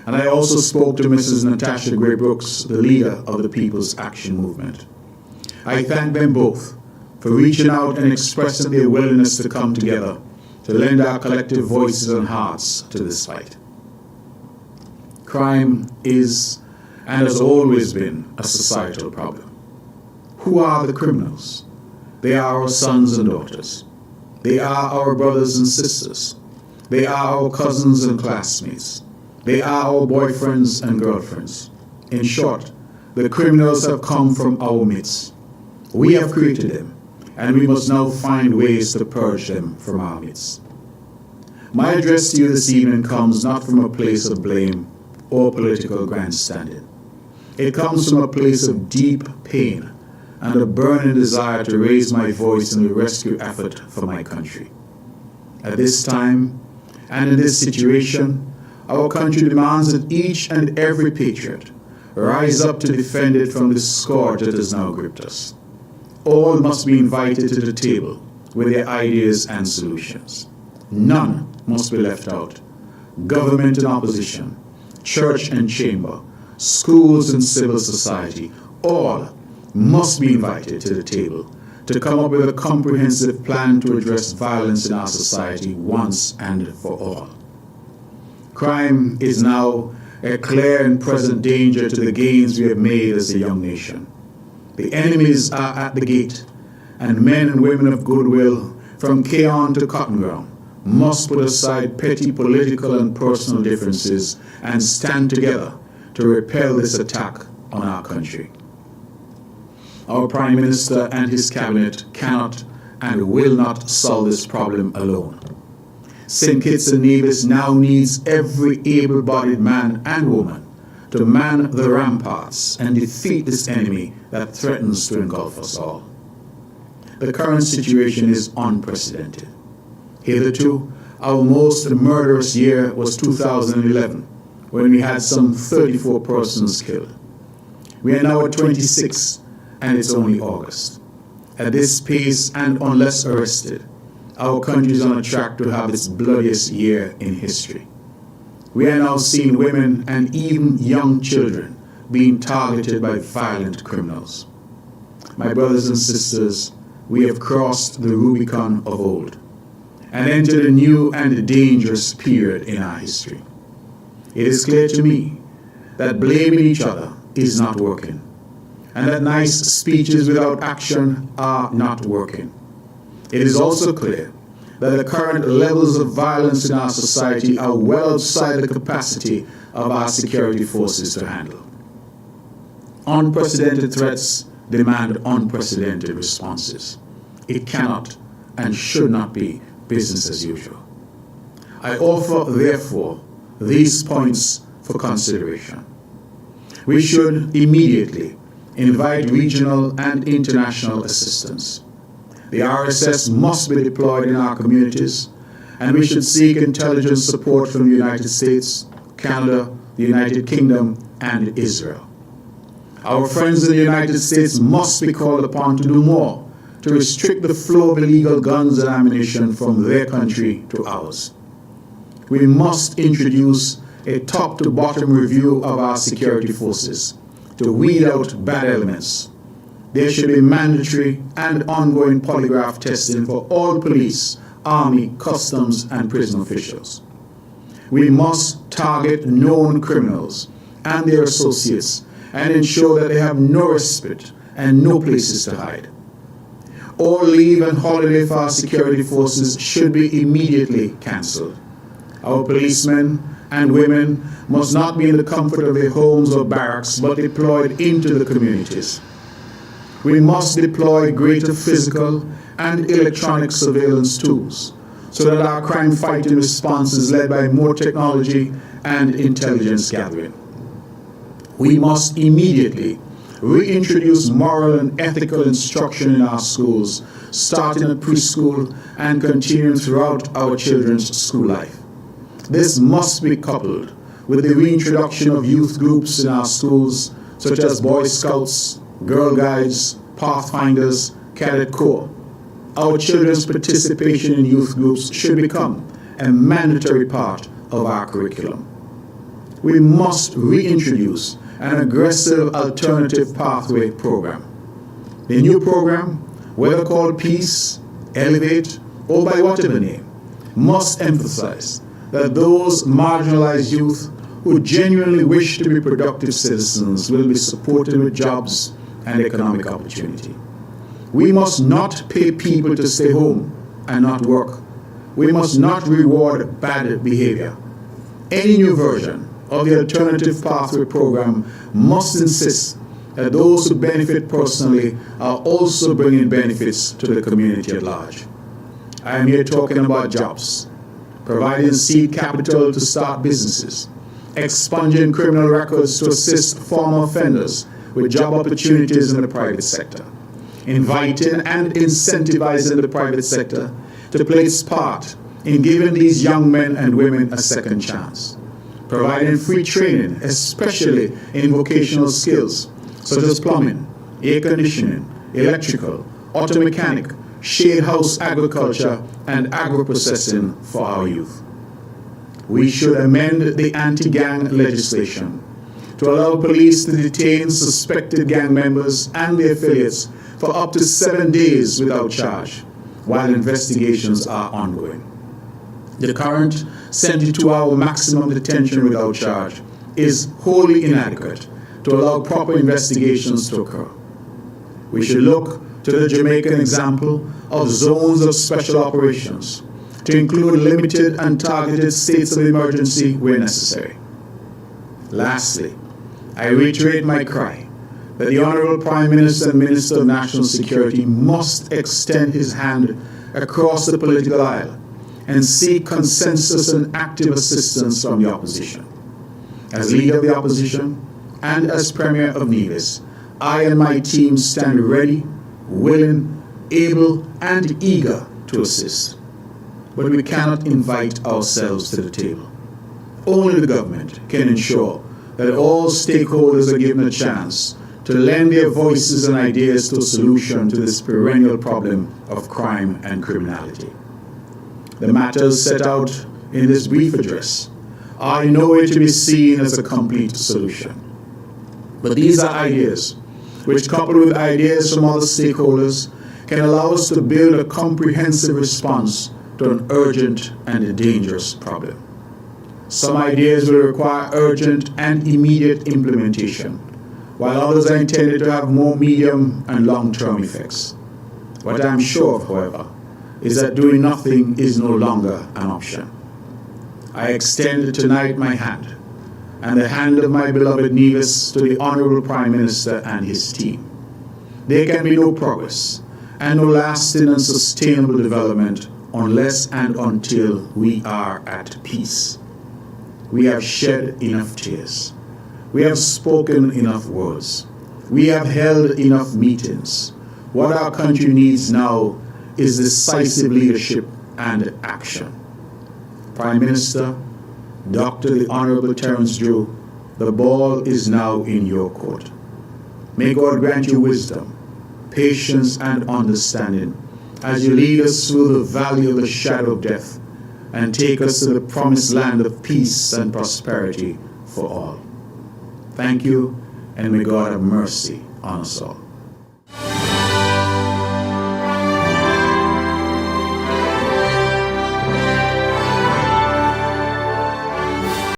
And I also spoke to Mrs. Natasha Gray Brooks, the leader of the People's Action Movement. I thank them both for reaching out and expressing their willingness to come together to lend our collective voices and hearts to this fight. Crime is and has always been a societal problem. Who are the criminals? They are our sons and daughters. They are our brothers and sisters. They are our cousins and classmates. They are our boyfriends and girlfriends. In short, the criminals have come from our midst. We have created them, and we must now find ways to purge them from our midst. My address to you this evening comes not from a place of blame or political grandstanding. It comes from a place of deep pain and a burning desire to raise my voice in the rescue effort for my country. At this time and in this situation, our country demands that each and every patriot rise up to defend it from the scourge that has now gripped us. All must be invited to the table with their ideas and solutions. None must be left out. Government and opposition, church and chamber, schools and civil society, all must be invited to the table to come up with a comprehensive plan to address violence in our society once and for all. Crime is now a clear and present danger to the gains we have made as a young nation. The enemies are at the gate, and men and women of goodwill, from Keon to Cotton Ground, must put aside petty political and personal differences and stand together to repel this attack on our country. Our Prime Minister and his cabinet cannot and will not solve this problem alone. St. Kitts and Nevis now needs every able-bodied man and woman to man the ramparts and defeat this enemy that threatens to engulf us all. The current situation is unprecedented. Hitherto, our most murderous year was 2011, when we had some 34 persons killed. We are now at 26, and it's only August. At this pace, and unless arrested, our country is on a track to have its bloodiest year in history. We are now seeing women and even young children being targeted by violent criminals. My brothers and sisters, we have crossed the Rubicon of old and entered a new and dangerous period in our history. It is clear to me that blaming each other is not working, and that nice speeches without action are not working. It is also clear that the current levels of violence in our society are well outside the capacity of our security forces to handle. Unprecedented threats demand unprecedented responses. It cannot and should not be business as usual. I offer, therefore, these points for consideration. We should immediately invite regional and international assistance. The RSS must be deployed in our communities, and we should seek intelligence support from the United States, Canada, the United Kingdom, and Israel. Our friends in the United States must be called upon to do more to restrict the flow of illegal guns and ammunition from their country to ours. We must introduce a top-to-bottom review of our security forces to weed out bad elements. There should be mandatory and ongoing polygraph testing for all police, army, customs, and prison officials. We must target known criminals and their associates and ensure that they have no respite and no places to hide. All leave and holiday for our security forces should be immediately cancelled. Our policemen and women must not be in the comfort of their homes or barracks, but deployed into the communities. We must deploy greater physical and electronic surveillance tools so that our crime-fighting response is led by more technology and intelligence gathering. We must immediately reintroduce moral and ethical instruction in our schools, starting at preschool and continuing throughout our children's school life. This must be coupled with the reintroduction of youth groups in our schools, such as Boy Scouts, Girl Guides, Pathfinders, Cadet Corps. Our children's participation in youth groups should become a mandatory part of our curriculum. we must reintroduce an aggressive alternative pathway program. The new program, whether called Peace, Elevate, or by whatever name, must emphasize that those marginalized youth who genuinely wish to be productive citizens will be supported with jobs and economic opportunity. We must not pay people to stay home and not work. We must not reward bad behavior. Any new version of the alternative pathway program must insist that those who benefit personally are also bringing benefits to the community at large. I am here talking about jobs, providing seed capital to start businesses, expunging criminal records to assist former offenders with job opportunities in the private sector, inviting and incentivizing the private sector to play its part in giving these young men and women a second chance, providing free training, especially in vocational skills such as plumbing, air conditioning, electrical, auto mechanic, shade house agriculture, and agro-processing for our youth. We should amend the anti-gang legislation to allow police to detain suspected gang members and their affiliates for up to 7 days without charge, while investigations are ongoing. The current 72-hour maximum detention without charge is wholly inadequate to allow proper investigations to occur. We should look to the Jamaican example of zones of special operations to include limited and targeted states of emergency where necessary. Lastly, I reiterate my cry that the Honorable Prime Minister and Minister of National Security must extend his hand across the political aisle and seek consensus and active assistance from the opposition. As leader of the opposition and as Premier of Nevis, I and my team stand ready, willing, able, and eager to assist. But we cannot invite ourselves to the table. Only the government can ensure that all stakeholders are given a chance to lend their voices and ideas to a solution to this perennial problem of crime and criminality. The matters set out in this brief address are in no way to be seen as a complete solution. But these are ideas which, coupled with ideas from other stakeholders, can allow us to build a comprehensive response to an urgent and a dangerous problem. Some ideas will require urgent and immediate implementation, while others are intended to have more medium and long-term effects. What I am sure of, however, is that doing nothing is no longer an option. I extend tonight my hand and the hand of my beloved Nevis to the Honorable Prime Minister and his team. There can be no progress and no lasting and sustainable development unless and until we are at peace. We have shed enough tears. We have spoken enough words. We have held enough meetings. What our country needs now is decisive leadership and action. Prime Minister, Dr. the Honorable Terence Drew, the ball is now in your court. May God grant you wisdom, patience, and understanding as you lead us through the valley of the shadow of death and take us to the promised land of peace and prosperity for all. Thank you, and may God have mercy on us all.